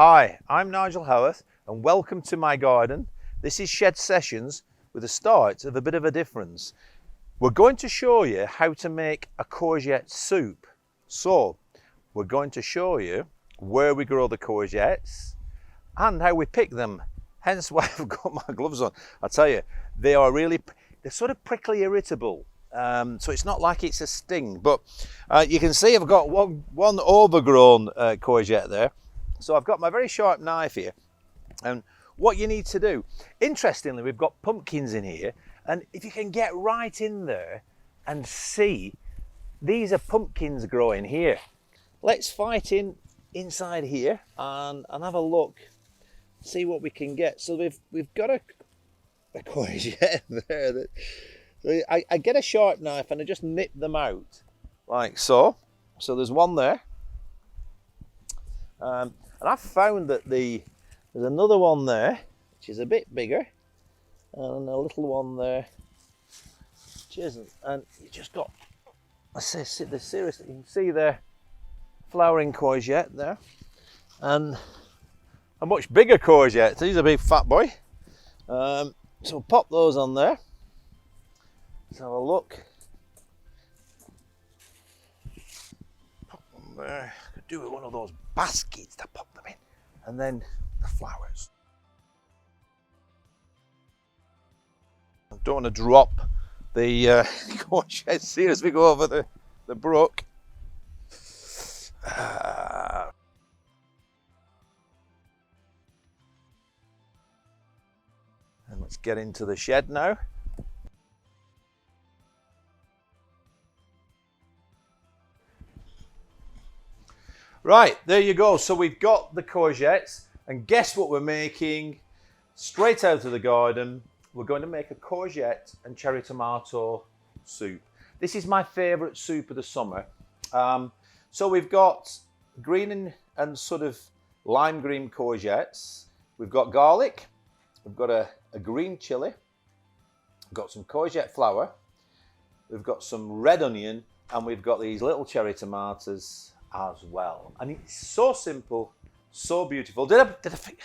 Hi, I'm Nigel Howarth and welcome to my garden. This is Shed Sessions with the start of a bit of a difference. We're going to show you how to make a courgette soup. So we're going to show you where we grow the courgettes and how we pick them. Hence why I've got my gloves on. I tell you, they're sort of prickly irritable. So it's not like it's a sting, but you can see I've got one overgrown courgette there. So I've got my very sharp knife here, and what you need to do, interestingly, we've got pumpkins in here, and if you can get right in there and see, these are pumpkins growing here. Let's fight inside here and have a look, see what we can get. So we've got a courgette there. I get a sharp knife and I just nip them out like so. So there's one there. And I've found that there's another one there, which is a bit bigger, and a little one there, which isn't. And you just got, seriously, you can see the flowering courgette there, and a much bigger courgette. He's a big fat boy. So pop those on there. Let's have a look. Pop them there. I could do with one of those baskets to pop them in, and then the flowers. I don't want to drop the courgettes here as we go over the brook. And let's get into the shed now. Right, there you go. So we've got the courgettes, and guess what we're making? Straight out of the garden, we're going to make a courgette and cherry tomato soup. This is my favourite soup of the summer. So we've got green and sort of lime green courgettes. We've got garlic. We've got a green chilli. We've got some courgette flower. We've got some red onion, and we've got these little cherry tomatoes as well. And it's so simple, so beautiful. Did I forget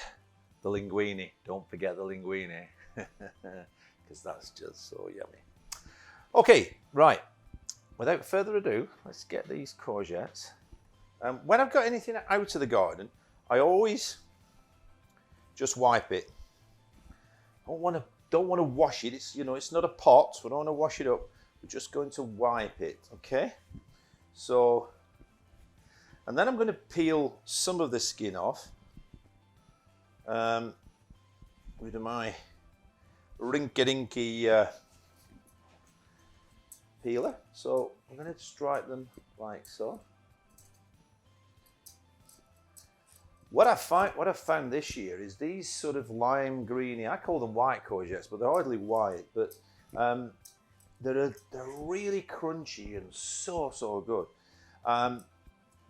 the linguine? Don't forget the linguine, because that's just so yummy. Okay, right. Without further ado, let's get these courgettes. When I've got anything out of the garden, I always just wipe it. Don't want to wash it. It's it's not a pot. We don't want to wash it up. We're just going to wipe it. Okay. So. And then I'm going to peel some of the skin off with my rinky-dinky peeler. So I'm going to stripe them like so. What I found this year is these sort of lime greeny, I call them white courgettes, but they're hardly white, but they're really crunchy and so good.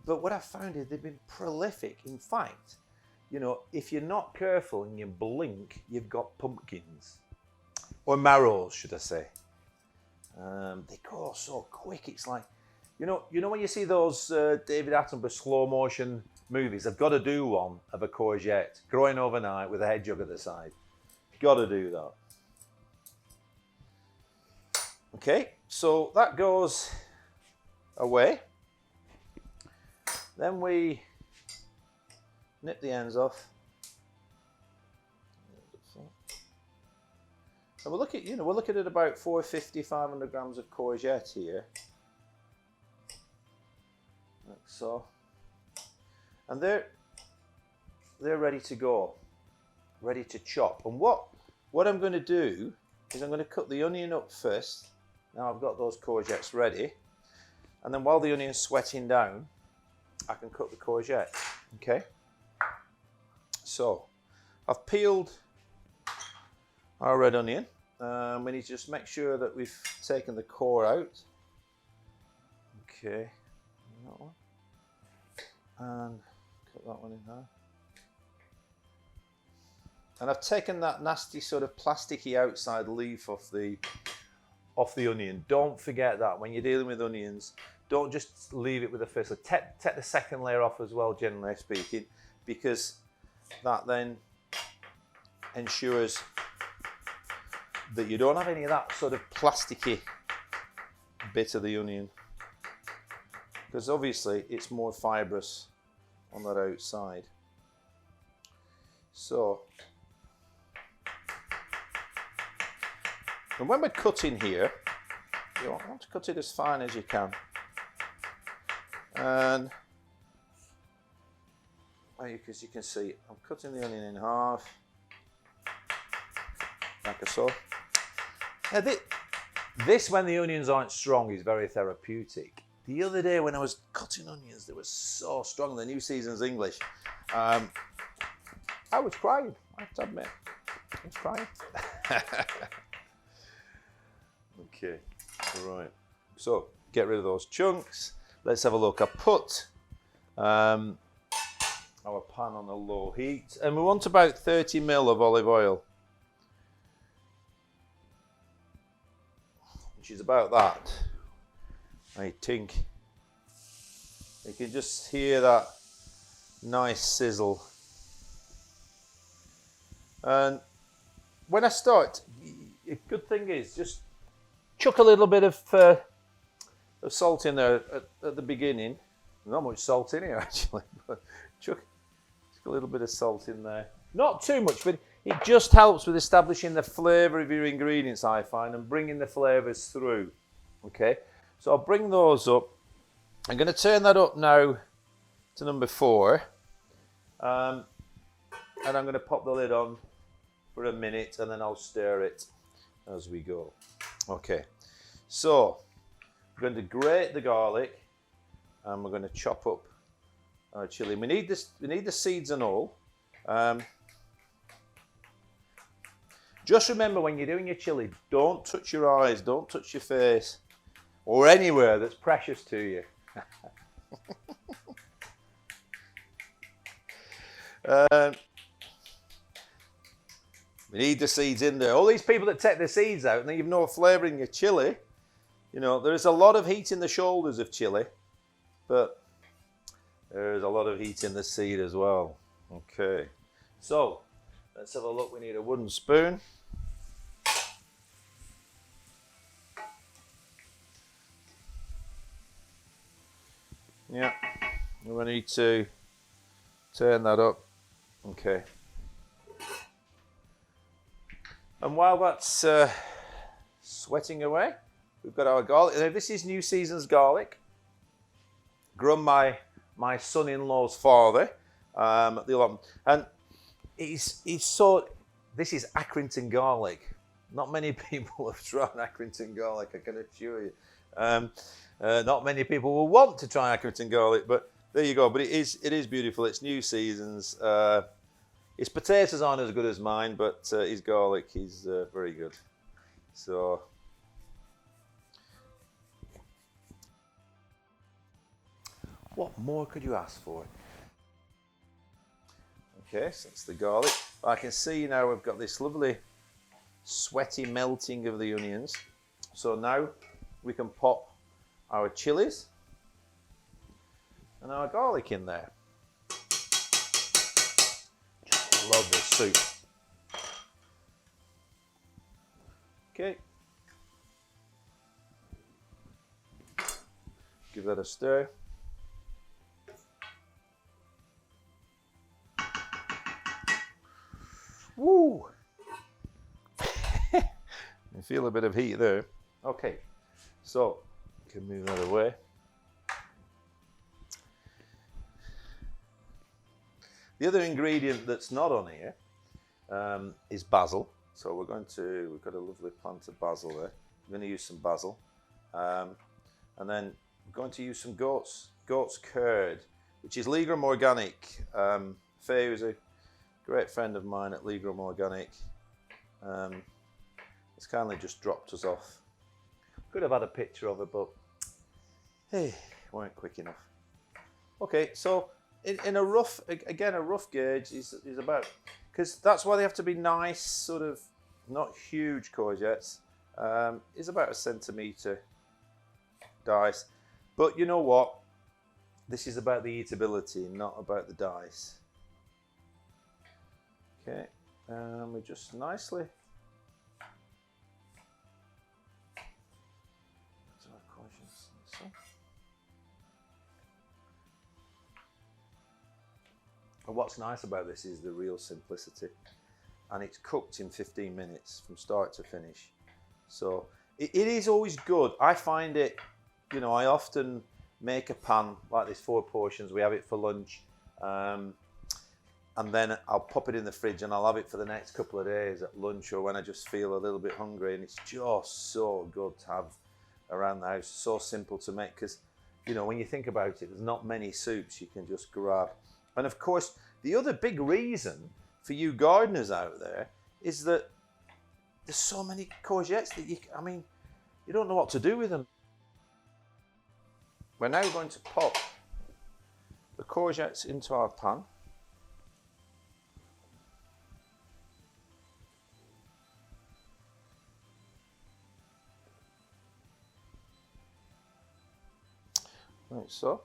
But what I found is they've been prolific. In fact, if you're not careful and you blink, you've got pumpkins. Or marrows, should I say. They grow so quick. It's like, when you see those David Attenborough slow motion movies, I've got to do one of a courgette growing overnight with a hedgehog at the side. Got to do that. Okay, so that goes away. Then we nip the ends off. And we're looking at about 450, 500 grams of courgette here. Like so. And they're ready to go, ready to chop. And what I'm going to do is I'm going to cut the onion up first. Now I've got those courgettes ready. And then while the onion's sweating down, I can cut the courgette, okay? So, I've peeled our red onion. We need to just make sure that we've taken the core out. Okay, that one. And cut that one in there. And I've taken that nasty sort of plasticky outside leaf off the onion. Don't forget that when you're dealing with onions. Don't just leave it with the first layer. Take the second layer off as well, generally speaking, because that then ensures that you don't have any of that sort of plasticky bit of the onion, because obviously it's more fibrous on that outside. So, and when we're cutting here, you want to cut it as fine as you can. And as you can see, I'm cutting the onion in half, like so. Now this, when the onions aren't strong, is very therapeutic. The other day when I was cutting onions, they were so strong, the New Season's English. I was crying, I have to admit. I was crying. Okay, right. So, get rid of those chunks. Let's have a look. I put our pan on a low heat, and we want about 30 ml of olive oil, which is about that, I think. You can just hear that nice sizzle. And when I start, a good thing is just chuck a little bit of salt in there at the beginning. Not much salt in here actually, but chuck a little bit of salt in there. Not too much, but it just helps with establishing the flavour of your ingredients, I find, and bringing the flavours through. Okay, so I'll bring those up. I'm going to turn that up now to number 4. And I'm going to pop the lid on for a minute, and then I'll stir it as we go. Okay, so we're going to grate the garlic, and we're going to chop up our chilli. We need this. We need the seeds and all. Just remember, when you're doing your chilli, don't touch your eyes, don't touch your face, or anywhere that's precious to you. We need the seeds in there. All these people that take the seeds out and then you've no flavour in your chilli, you know, there is a lot of heat in the shoulders of chilli, but there is a lot of heat in the seed as well. Okay, so let's have a look. We need a wooden spoon. Yeah, we need to turn that up. Okay. And while that's sweating away, we've got our garlic. Now, this is New Season's garlic, grown by my son-in-law's father at the allotment. And he's so, this is Accrington garlic. Not many people have tried Accrington garlic, I can assure you. Not many people will want to try Accrington garlic, but there you go. But it is beautiful. It's New Season's. His potatoes aren't as good as mine, but his garlic is very good. So, what more could you ask for? Okay, so that's the garlic. I can see now we've got this lovely sweaty melting of the onions. So now we can pop our chilies and our garlic in there. Just love this soup. Okay. Give that a stir. Woo! I feel a bit of heat there. Okay, so you can move that away. The other ingredient that's not on here is basil. So we've got a lovely plant of basil there. We're going to use some basil. And then we're going to use some goat's curd, which is Legram Organic. Faye, who's a great friend of mine at Legram Organic, it's kindly just dropped us off. Could have had a picture of it, but hey, weren't quick enough. Okay, so in a rough gauge is about, because that's why they have to be nice, sort of not huge courgettes, is about 1 centimetre dice. But you know what? This is about the eatability, not about the dice. Okay, and we just nicely and what's nice about this is the real simplicity, and it's cooked in 15 minutes from start to finish. So it is always good. I find it, you know, I often make a pan like this, 4 portions. We have it for lunch, and then I'll pop it in the fridge and I'll have it for the next couple of days at lunch or when I just feel a little bit hungry. And it's just so good to have around the house. So simple to make, because, you know, when you think about it, there's not many soups you can just grab. And of course, the other big reason for you gardeners out there is that there's so many courgettes that you don't know what to do with them. We're now going to pop the courgettes into our pan. Like so.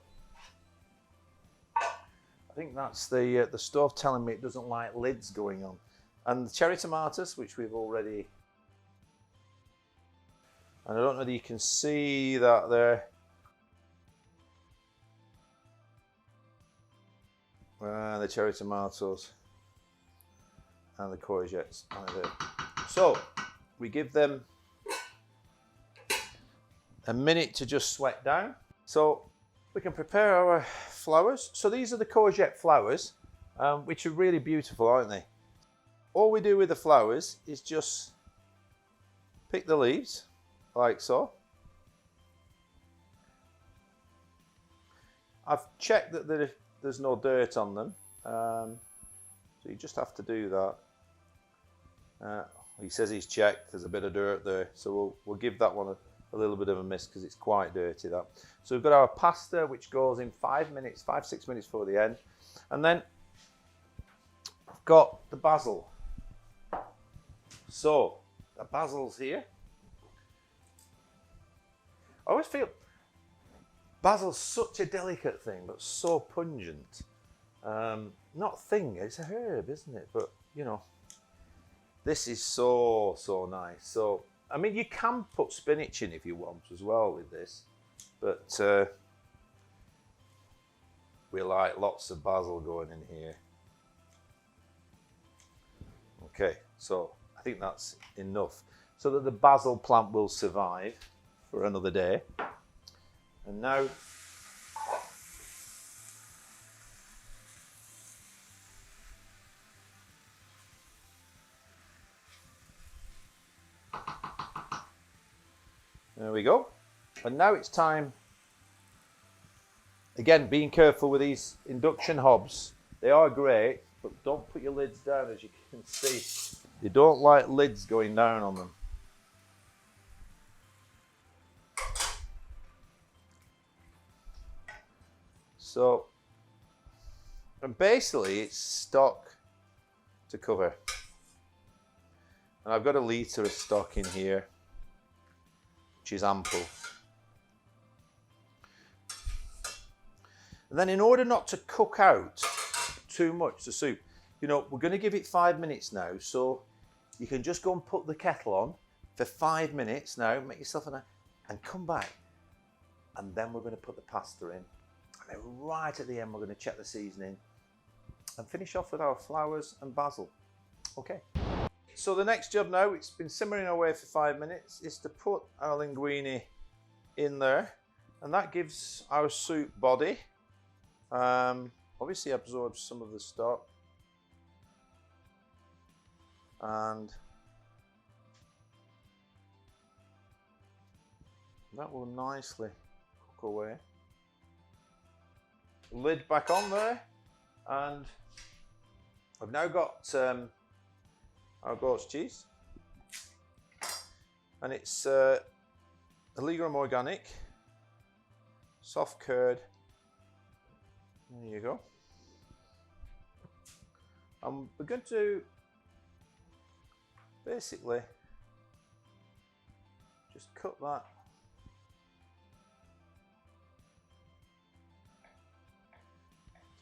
I think that's the stove telling me it doesn't like lids going on. And the cherry tomatoes, which we've already... And I don't know whether you can see that there. The cherry tomatoes and the courgettes are there. So we give them a minute to just sweat down. So we can prepare our flowers. So these are the courgette flowers, which are really beautiful, aren't they? All we do with the flowers is just pick the leaves, like so. I've checked that there's no dirt on them, so you just have to do that. He says he's checked, there's a bit of dirt there, so we'll give that one a little bit of a miss because it's quite dirty, that. So we've got our pasta, which goes in 5 minutes, 5-6 minutes before the end. And then I've got the basil. So the basil's here. I always feel basil's such a delicate thing, but so pungent. Not thing, it's a herb, isn't it? But, you know, this is so nice. So, I mean, you can put spinach in if you want as well with this, but we like lots of basil going in here. Okay, so I think that's enough so that the basil plant will survive for another day. And now there we go. And now it's time, again, being careful with these induction hobs. They are great, but don't put your lids down, as you can see. You don't like lids going down on them. So, and basically it's stock to cover. And I've got 1 litre of stock in here, which is ample. And then in order not to cook out too much the soup, you know, we're going to give it 5 minutes now, so you can just go and put the kettle on for 5 minutes now, make yourself and come back. And then we're going to put the pasta in. And then right at the end, we're going to check the seasoning and finish off with our flowers and basil. Okay. So the next job now, it's been simmering away for 5 minutes, is to put our linguine in there. And that gives our soup body. Obviously absorbs some of the stock. And that will nicely cook away. Lid back on there, and I've now got our goat's cheese, and it's Linguine organic, soft curd. There you go. And we're going to basically just cut that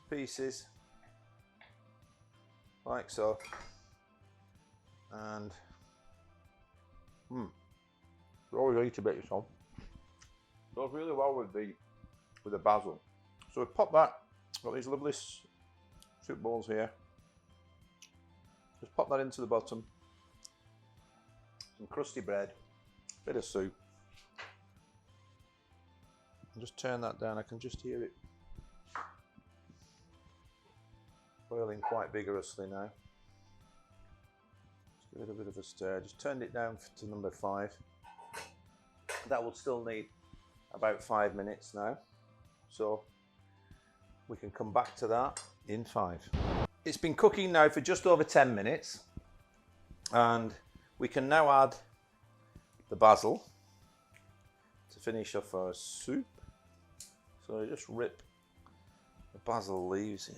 to pieces like so. And you always eat a bit yourself. Goes really well with the basil. So we pop that. Got these lovely soup bowls here. Just pop that into the bottom. Some crusty bread, bit of soup. And just turn that down. I can just hear it boiling quite vigorously now. Just give it a bit of a stir. Just turned it down to number 5. That will still need about 5 minutes now. So we can come back to that in 5. It's been cooking now for just over 10 minutes. And we can now add the basil to finish off our soup. So just rip the basil leaves.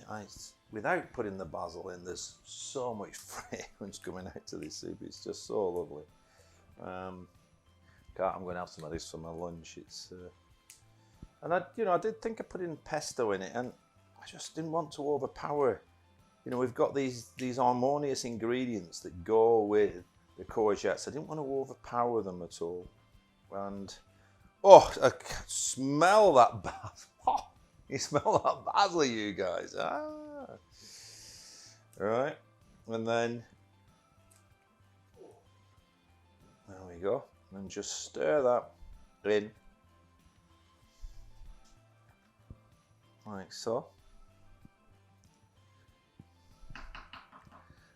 Without putting the basil in, there's so much fragrance coming out to this soup. It's just so lovely. I'm going to have some of this for my lunch. And I did think of putting pesto in it, and I just didn't want to overpower. We've got these harmonious ingredients that go with the courgettes. I didn't want to overpower them at all. And I can smell that basil. Oh, you smell that basil, you guys. Right, and then there we go. And just stir that in like so.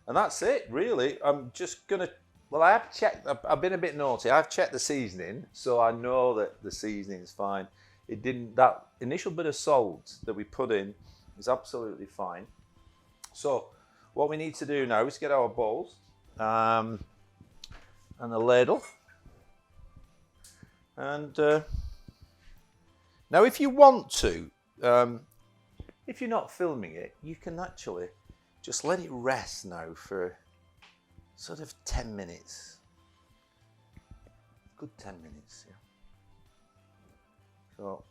And that's it, really. I'm just gonna, I have checked, I've been a bit naughty. I've checked the seasoning, so I know that the seasoning is fine. That initial bit of salt that we put in is absolutely fine. So what we need to do now is get our bowls and a ladle. And now if you want to, if you're not filming it, you can actually just let it rest now for sort of 10 minutes. Good 10 minutes, yeah. So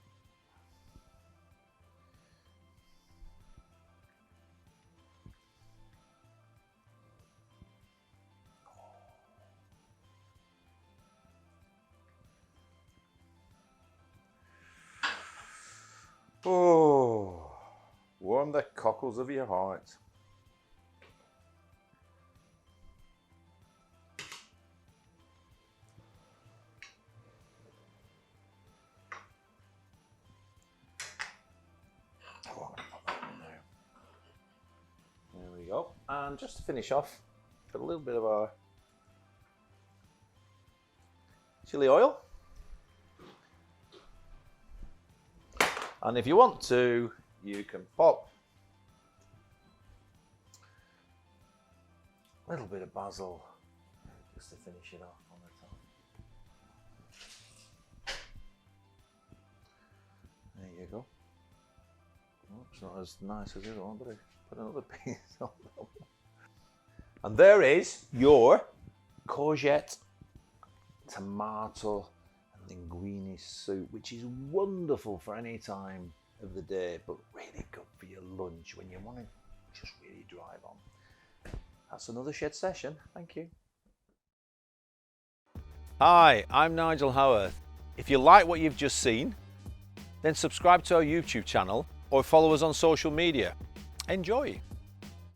warm the cockles of your heart. There we go. And just to finish off, put a little bit of our chili oil. And if you want to, you can pop a little bit of basil just to finish it off on the top. There you go. Oh, it's not as nice as the other one, but I put another piece on that. And there is your courgette, tomato, linguine soup, which is wonderful for any time of the day, but really good for your lunch when you want to just really drive on. That's another shed session. Thank you. Hi, I'm Nigel Howarth. If you like what you've just seen, then subscribe to our YouTube channel or follow us on social media. Enjoy.